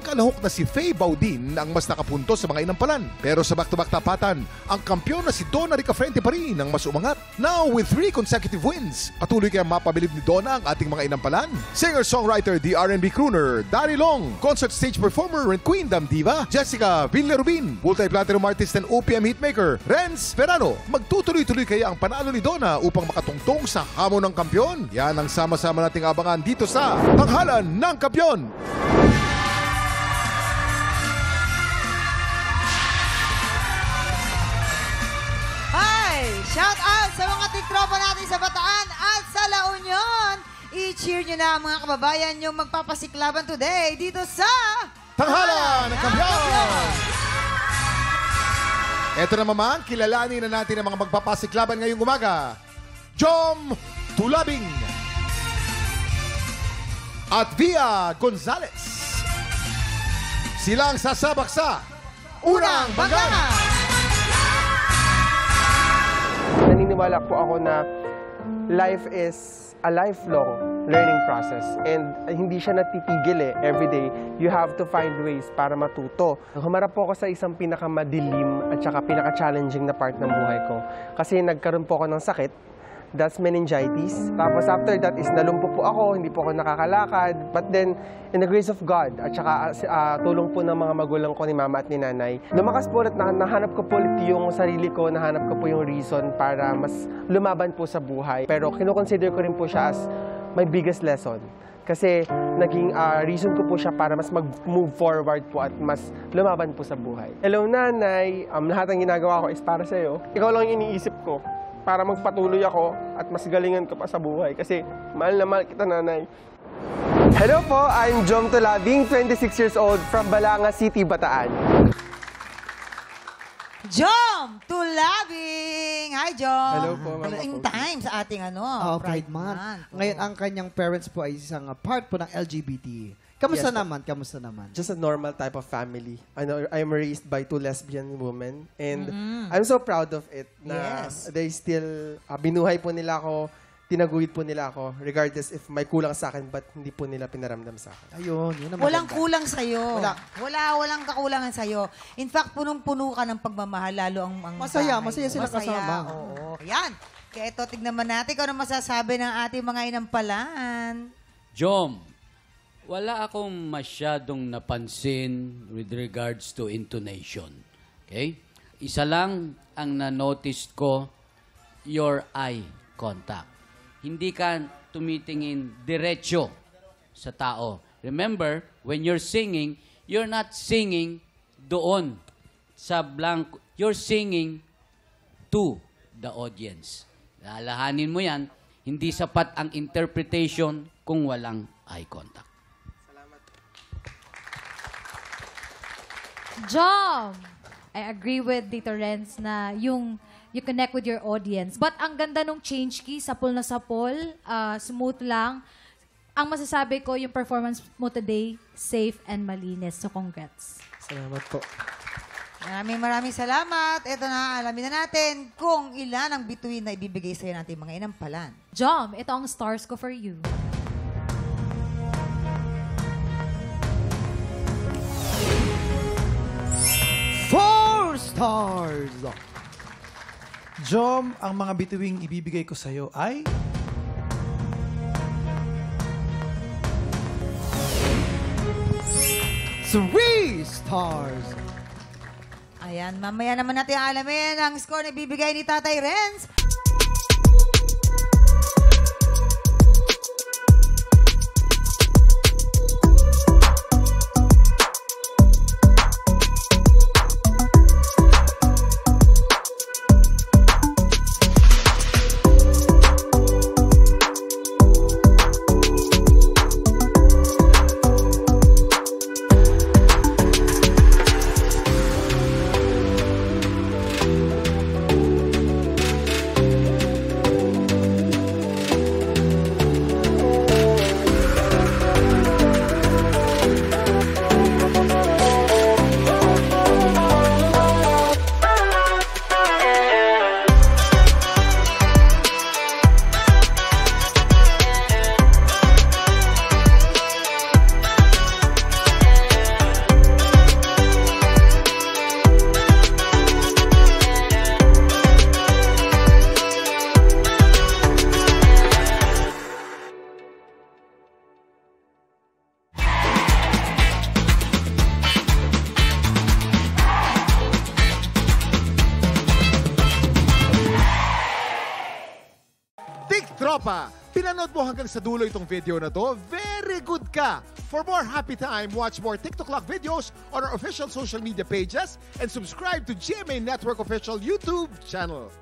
kalahok na si Faye Baudin ang mas nakapunto sa mga inampalan. Pero sa back-to-back tapatan, ang kampiyon na si Donna Ricafrente pa rin ang mas umangat. Now with 3 consecutive wins, patuloy kaya mapabilib ni Donna ang ating mga inampalan. Singer-songwriter, the R&B crooner, Dari Long, concert stage performer and Queen Dam Diva, Jessica Villarubin, multi-platinum artist and OPM hitmaker, Renz Ferrano. Magtutuloy-tuloy kaya ang panalo ni Donna upang makatungtong sa hamon ng kampiyon? Yan ang sama-sama nating abangan dito sa Tanghalan ng Kampiyon. Shout out sa mga tiktropa natin sa Bataan at sa La Union. I-cheer nyo na ang mga kababayan nyong magpapasiklaban today dito sa Tanghalan ng Kampiyon! Ito na naman, kilalanin na natin ang mga magpapasiklaban ngayong umaga. Jom Tulabing at Via Gonzales. Silang sasabak sa Unang Banggaan! Naniniwala po ako na life is a lifelong learning process and hindi siya natitigil everyday. You have to find ways para matuto. Humarap po ako sa isang pinakamadilim at saka pinaka-challenging na part ng buhay ko. Kasi nagkaroon po ako ng sakit. That's meningitis. Tapos after that is nalumpo po ako, hindi po ako nakakalakad. But then, in the grace of God, at saka tulong po ng mga magulang ko ni mama at ni nanay, lumakas po ulit, nahanap ko po ulit yung sarili ko, nahanap ko po yung reason para mas lumaban po sa buhay. Pero kinukonsider ko rin po siya as my biggest lesson. Kasi naging reason ko po siya para mas mag-move forward po at mas lumaban po sa buhay. Hello, nanay. Lahat ng ginagawa ko is para sa'yo. Ikaw lang yung iniisip ko para magpatuloy ako at mas galingan ko pa sa buhay. Kasi mahal na mahal kita, nanay. Hello po, I'm Jom Tulabing, 26 years old from Balanga City, Bataan. Jom Tulabing! Hi, Jom! Hello po, Mama In Pogi. time sa ating Pride Month. Ngayon, ang kanyang parents po ay isang part po ng LGBT. Kamusta naman? Kamusta naman? Just a normal type of family. I'm raised by 2 lesbian women and I'm so proud of it na they still binuhay po nila ako, tinaguyod po nila ako regardless if may kulang sa akin but hindi po nila pinaramdam sa akin. Ayun, yun ang Walang maganda. kulang sa'yo. Wala. Walang kakulangan sa'yo. In fact, punong-puno ka ng pagmamahal, lalo ang Masaya bahay. sila kasama. Oo. Ayan. Kaya ito, tignan naman natin kung ano masasabi ng ating mga inampalan. Jom, wala akong masyadong napansin with regards to intonation. Okay? Isa lang ang na-notice ko, your eye contact. Hindi ka tumitingin diretso sa tao. Remember, when you're singing, you're not singing doon sa blank. You're singing to the audience. Lalahanin mo yan, hindi sapat ang interpretation kung walang eye contact. Jom! I agree with Dito Renz na you connect with your audience. But ang ganda nung change key, sapol na sapol, smooth lang. Ang masasabi ko, yung performance mo today, safe and malinis. So congrats. Salamat po. Maraming salamat. Ito na, alamin na natin kung ilan ang bituin na ibibigay sa'yo natin mga inampalan. Jom, ito ang stars ko for you. Stars! Jom, ang mga bituing ibibigay ko sa'yo ay... Three stars! Ayan, mamaya naman natin alamin ang score na ibibigay ni Tatay Renz. Tropa, pinanood mo hanggang sa dulo itong video na to, very good ka! For more happy time, watch more TikTok Lock videos on our official social media pages and subscribe to GMA Network official YouTube channel.